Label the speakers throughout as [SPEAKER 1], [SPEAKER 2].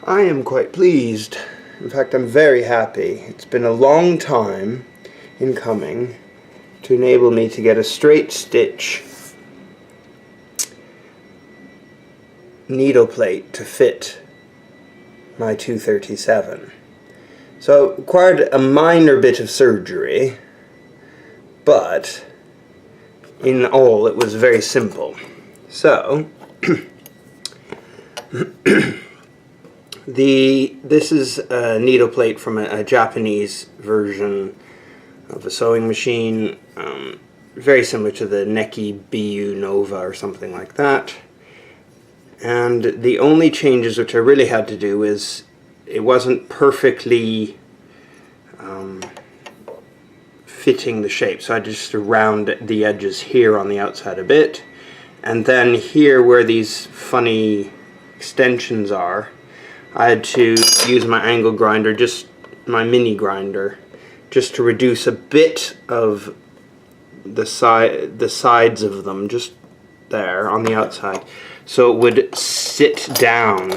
[SPEAKER 1] I am quite pleased. In fact, I'm very happy. It's been a long time in coming to enable me to get a straight stitch needle plate to fit my 237. So it required a minor bit of surgery, but in all it was very simple. So this is a needle plate from a Japanese version of a sewing machine, very similar to the Neki BU Nova or something like that. And the only changes which I really had to do is it wasn't perfectly fitting the shape, so I just round the edges here on the outside a bit, and then here where these funny extensions are, I had to use my angle grinder, just my mini grinder, just to reduce a bit of the sides of them, just there on the outside, so it would sit down,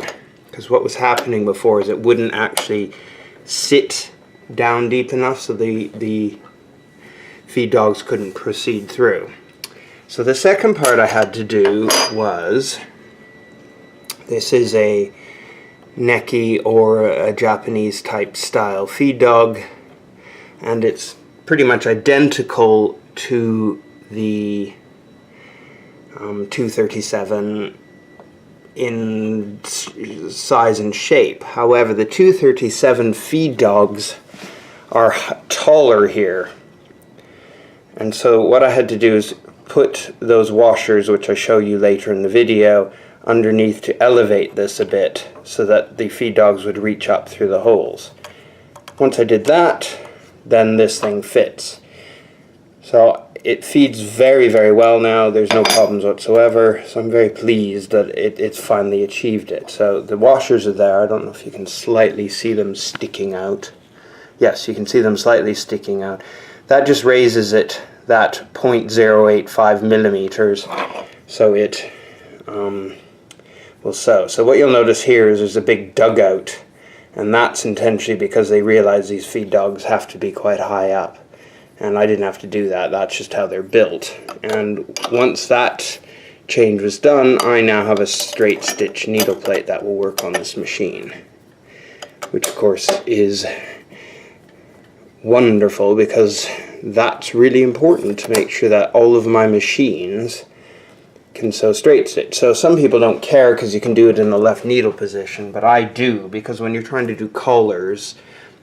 [SPEAKER 1] because what was happening before is it wouldn't actually sit down deep enough, so the feed dogs couldn't proceed through. So the second part I had to do was, this is a Neki or a Japanese type style feed dog, and it's pretty much identical to the 237 in size and shape. However, the 237 feed dogs are taller here, and so what I had to do is put those washers, which I show you later in the video, underneath to elevate this a bit so that the feed dogs would reach up through the holes. Once I did that, then this thing fits. So it feeds very, very well now. There's no problems whatsoever, so I'm very pleased that it's finally achieved it. So the washers are there. I don't know if you can slightly see them sticking out. Yes, you can see them slightly sticking out. That just raises it that 0.085 millimeters, so it will sew. So what you'll notice here is there's a big dugout, and that's intentionally because they realize these feed dogs have to be quite high up, and I didn't have to do that. That's just how they're built. And once that change was done, I now have a straight stitch needle plate that will work on this machine, which of course is wonderful, because that's really important to make sure that all of my machines can sew straight stitch. So some people don't care because you can do it in the left needle position, but I do, because when you're trying to do collars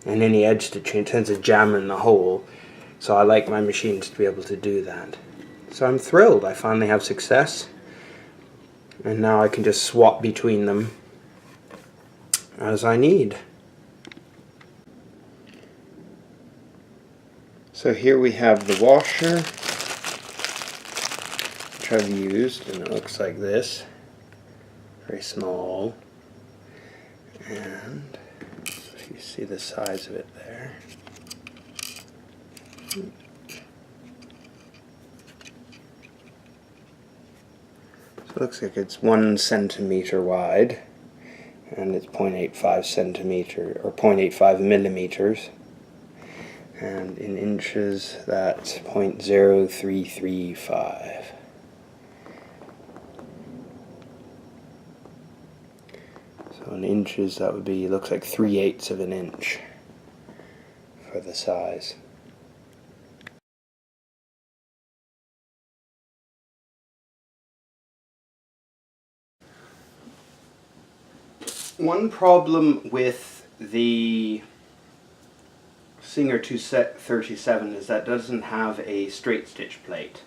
[SPEAKER 1] and any edge stitching, it tends to jam in the hole. So I like my machines to be able to do that. So I'm thrilled. I finally have success, and now I can just swap between them as I need. So here we have the washer, which I've used, and it looks like this. Very small. And if you see the size of it there. So it looks like it's 1 centimeter wide, and it's 0.85 centimeter, or 0.85 millimeters. And in inches, that's 0.0335. So in inches, that would be, looks like 3/8 of an inch for the size. One problem with the Singer 237 is that it doesn't have a straight stitch plate.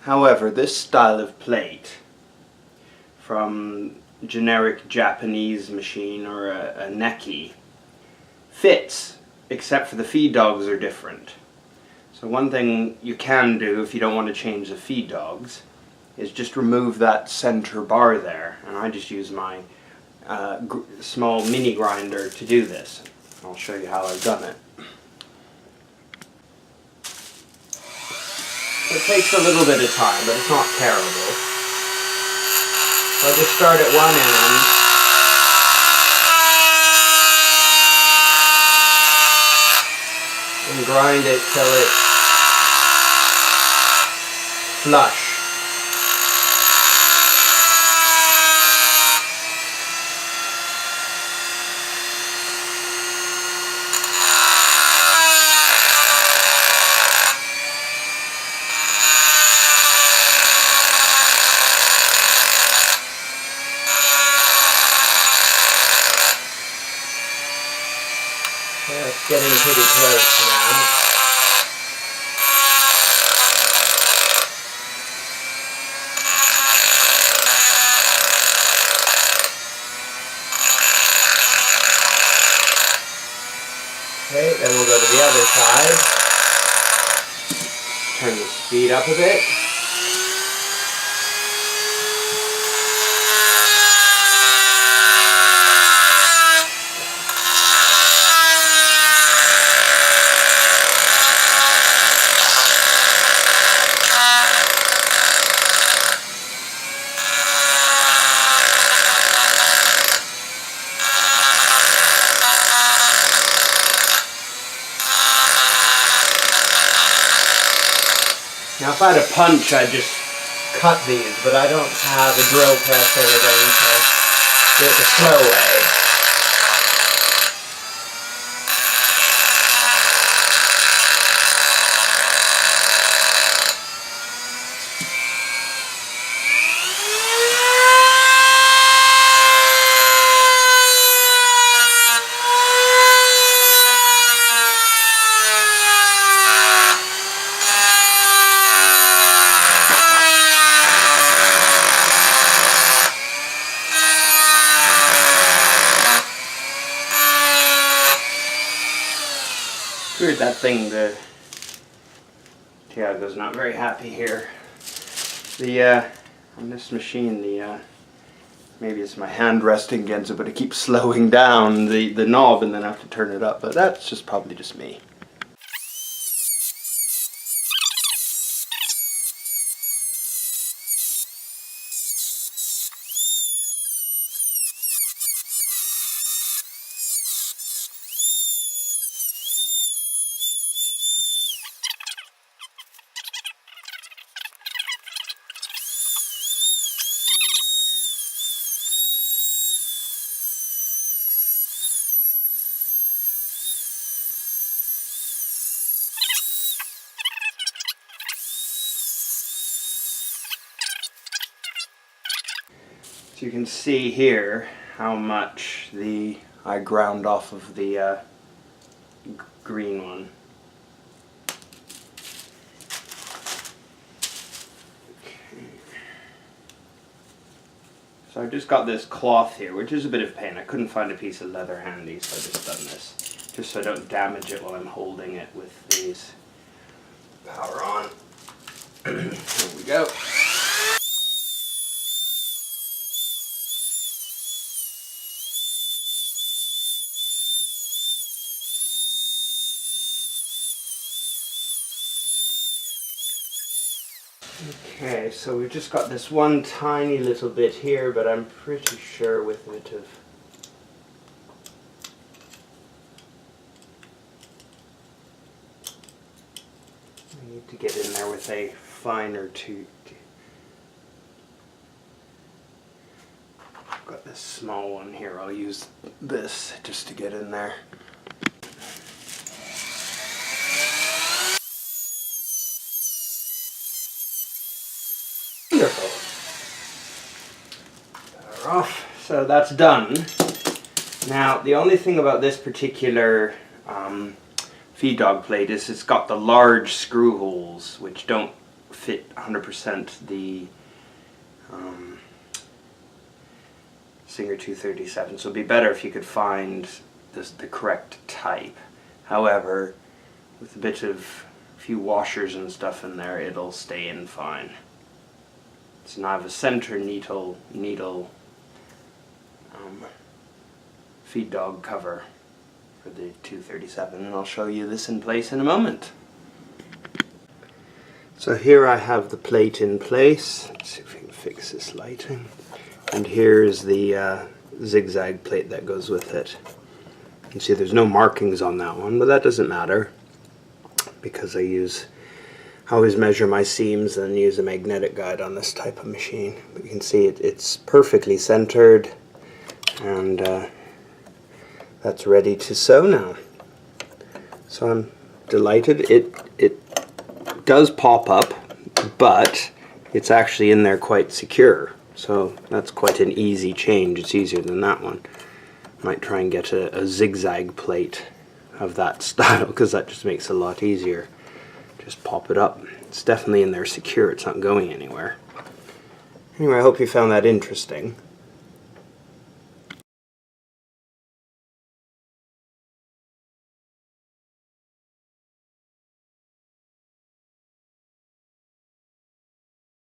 [SPEAKER 1] However, this style of plate from generic Japanese machine or a Neki fits, except for the feed dogs are different. So one thing you can do if you don't want to change the feed dogs is just remove that center bar there, and I just use my small mini grinder to do this. I'll show you how I've done it. It takes a little bit of time, but it's not terrible. So I just start at one end and grind it till it's flush. It's getting pretty close now. Okay, then we'll go to the other side. Turn the speed up a bit. Now if I had a punch, I'd just cut these, but I don't have a drill press or anything, so do it the slow way. Screwed that thing, Tiago's not very happy here. On this machine, maybe it's my hand resting against it, but it keeps slowing down the knob and then I have to turn it up, but that's probably just me. So you can see here how much I ground off of the green one. Okay. So I've just got this cloth here, which is a bit of pain. I couldn't find a piece of leather handy, so I've just done this, just so I don't damage it while I'm holding it with these. Power on. Here we go. Okay, so we've just got this one tiny little bit here, but I'm pretty sure with a bit of I need to get in there with a finer tool. I've got this small one here, I'll use this just to get in there. Wonderful. Power off. So that's done. Now the only thing about this particular feed dog plate is it's got the large screw holes which don't fit 100% the Singer 237, so it'd be better if you could find the correct type. However, with a bit of few washers and stuff in there, it'll stay in fine. So now I have a center needle feed dog cover for the 237, and I'll show you this in place in a moment. So here I have the plate in place. Let's see if we can fix this lighting. And here's the zigzag plate that goes with it. You can see there's no markings on that one, but that doesn't matter. because I always measure my seams and use a magnetic guide on this type of machine. But you can see it's perfectly centered, and that's ready to sew now. So I'm delighted. It does pop up, but it's actually in there quite secure. So that's quite an easy change. It's easier than that one. Might try and get a zigzag plate of that style, because that just makes it a lot easier. Just pop it up. It's definitely in there secure. It's not going anywhere. Anyway, I hope you found that interesting.